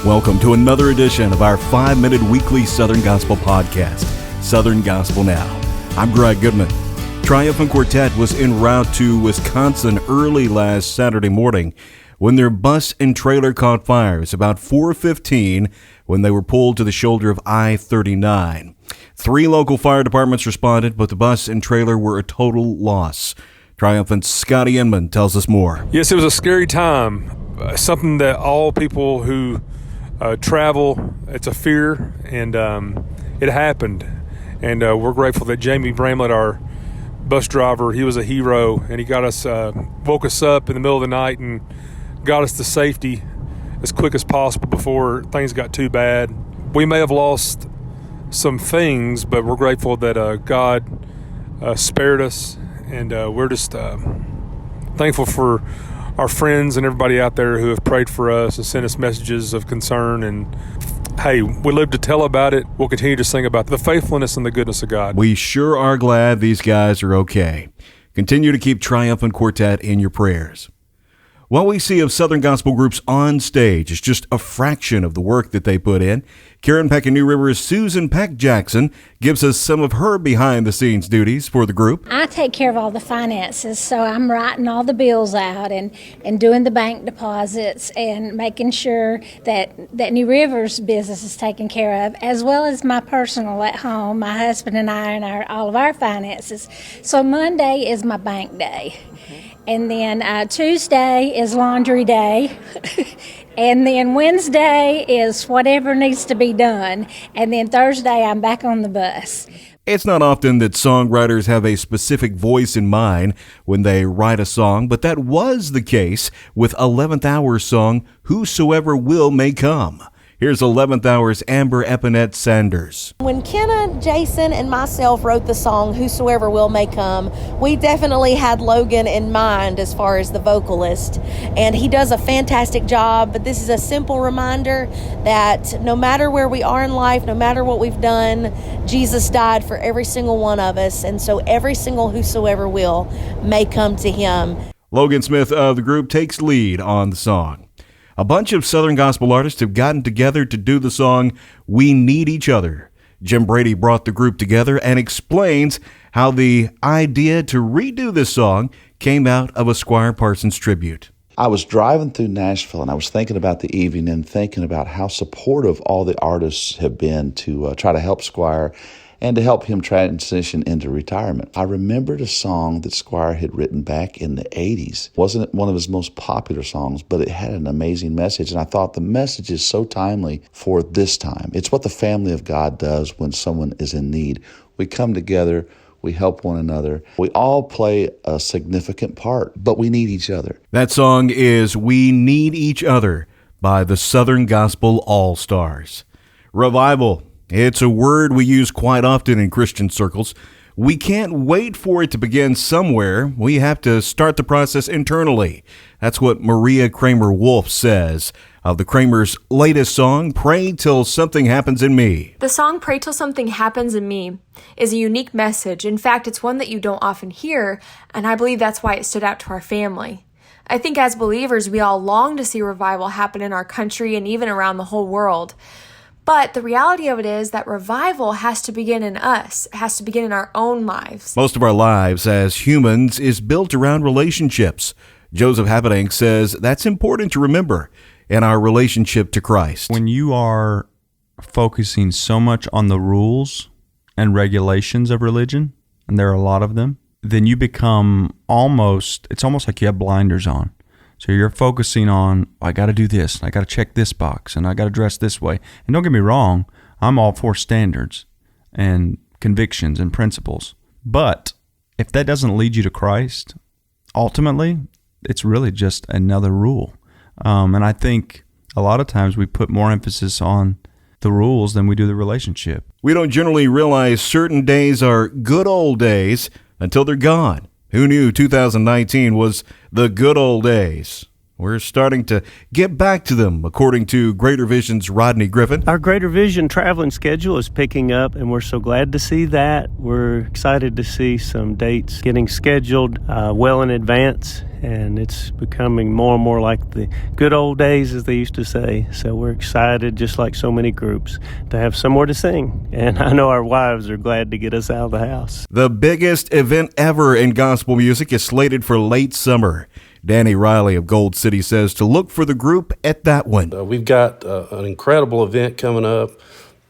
Welcome to another edition of our 5-minute weekly Southern Gospel podcast, Southern Gospel Now. I'm Greg Goodman. Triumphant Quartet was en route to Wisconsin early last Saturday morning when their bus and trailer caught fire. It was about 4:15 when they were pulled to the shoulder of I-39. 3 local fire departments responded, but the bus and trailer were a total loss. Triumphant's Scotty Inman tells us more. Yes, it was a scary time. Something that all people who travel, it's a fear, and it happened. And we're grateful that Jamie Bramlett, our bus driver, he was a hero, and he got us, woke us up in the middle of the night and got us to safety as quick as possible before things got too bad. We may have lost some things, but we're grateful that God spared us, and we're just thankful for our friends and everybody out there who have prayed for us and sent us messages of concern. And hey, we live to tell about it. We'll continue to sing about the faithfulness and the goodness of God. We sure are glad these guys are okay. Continue to keep Triumphant Quartet in your prayers. What we see of Southern Gospel groups on stage is just a fraction of the work that they put in. Karen Peck in New River's Susan Peck Jackson gives us some of her behind-the-scenes duties for the group. I take care of all the finances, so I'm writing all the bills out and doing the bank deposits and making sure that New River's business is taken care of, as well as my personal at home, my husband and I, and all of our finances. So Monday is my bank day. And then Tuesday is laundry day. And then Wednesday is whatever needs to be done. And then Thursday, I'm back on the bus. It's not often that songwriters have a specific voice in mind when they write a song, but that was the case with 11th Hour's song, Whosoever Will May Come. Here's 11th Hour's Amber Eppinette Saunders. When Kenna, Jason, and myself wrote the song Whosoever Will May Come, we definitely had Logan in mind as far as the vocalist. And he does a fantastic job, but this is a simple reminder that no matter where we are in life, no matter what we've done, Jesus died for every single one of us. And so every single whosoever will may come to him. Logan Smith of the group takes lead on the song. A bunch of Southern Gospel artists have gotten together to do the song We Need Each Other. Jim Brady brought the group together and explains how the idea to redo this song came out of a Squire Parsons tribute. I was driving through Nashville and I was thinking about the evening and thinking about how supportive all the artists have been to try to help Squire and to help him transition into retirement. I remembered a song that Squire had written back in the 80s. Wasn't one of his most popular songs, but it had an amazing message. And I thought the message is so timely for this time. It's what the family of God does when someone is in need. We come together, we help one another. We all play a significant part, but we need each other. That song is We Need Each Other by the Southern Gospel All-Stars. Revival. It's a word we use quite often in Christian circles. We can't wait for it to begin somewhere. We have to start the process internally. That's what Maria Kramer Wolfe says of the Kramers' latest song, Pray Till Something Happens in Me. The song Pray Till Something Happens in Me is a unique message. In fact, it's one that you don't often hear, and I believe that's why it stood out to our family. I think as believers, we all long to see revival happen in our country and even around the whole world. But the reality of it is that revival has to begin in us. It has to begin in our own lives. Most of our lives as humans is built around relationships. Joseph Habedank says that's important to remember in our relationship to Christ. When you are focusing so much on the rules and regulations of religion, and there are a lot of them, then you become it's almost like you have blinders on. So you're focusing on, I got to do this, I got to check this box, and I got to dress this way. And don't get me wrong, I'm all for standards and convictions and principles. But if that doesn't lead you to Christ, ultimately, it's really just another rule. And I think a lot of times we put more emphasis on the rules than we do the relationship. We don't generally realize certain days are good old days until they're gone. Who knew 2019 was the good old days? We're starting to get back to them, according to Greater Vision's Rodney Griffin. Our Greater Vision traveling schedule is picking up, and we're so glad to see that. We're excited to see some dates getting scheduled well in advance, and it's becoming more and more like the good old days, as they used to say. So we're excited, just like so many groups, to have somewhere to sing. And I know our wives are glad to get us out of the house. The biggest event ever in gospel music is slated for late summer. Danny Riley of Gold City says to look for the group at that one. We've got an incredible event coming up.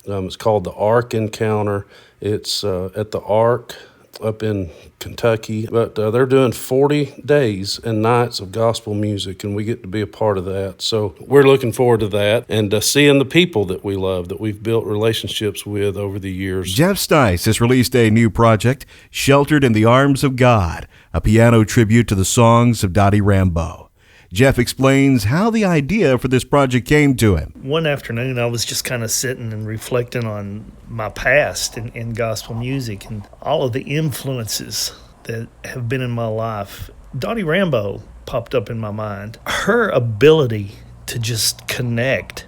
It's called the Ark Encounter. It's at the Ark up in Kentucky. But they're doing 40 days and nights of gospel music, and we get to be a part of that. So we're looking forward to that and seeing the people that we love, that we've built relationships with over the years. Jeff Stice has released a new project, Sheltered in the Arms of God, a piano tribute to the songs of Dottie Rambo. Jeff explains how the idea for this project came to him. One afternoon, I was just kind of sitting and reflecting on my past in gospel music and all of the influences that have been in my life. Dottie Rambo popped up in my mind. Her ability to just connect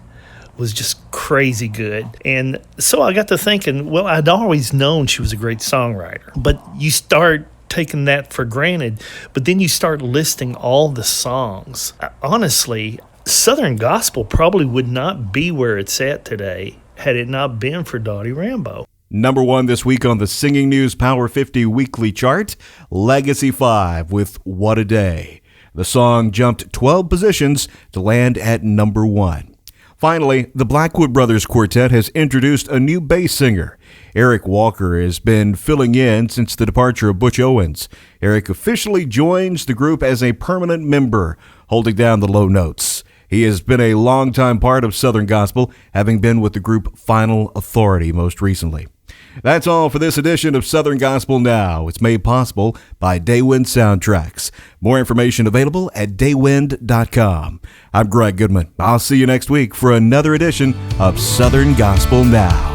was just crazy good. And so I got to thinking, well, I'd always known she was a great songwriter, but you start taking that for granted, but then you start listing all the songs. Honestly, Southern gospel probably would not be where it's at today had it not been for Dottie Rambo. Number 1 this week on the Singing News Power 50 weekly chart, Legacy 5 with What a Day. The song jumped 12 positions to land at number 1. Finally, the Blackwood Brothers Quartet has introduced a new bass singer. Eric Walker has been filling in since the departure of Butch Owens. Eric officially joins the group as a permanent member, holding down the low notes. He has been a longtime part of Southern Gospel, having been with the group Final Authority most recently. That's all for this edition of Southern Gospel Now. It's made possible by Daywind Soundtracks. More information available at daywind.com. I'm Greg Goodman. I'll see you next week for another edition of Southern Gospel Now.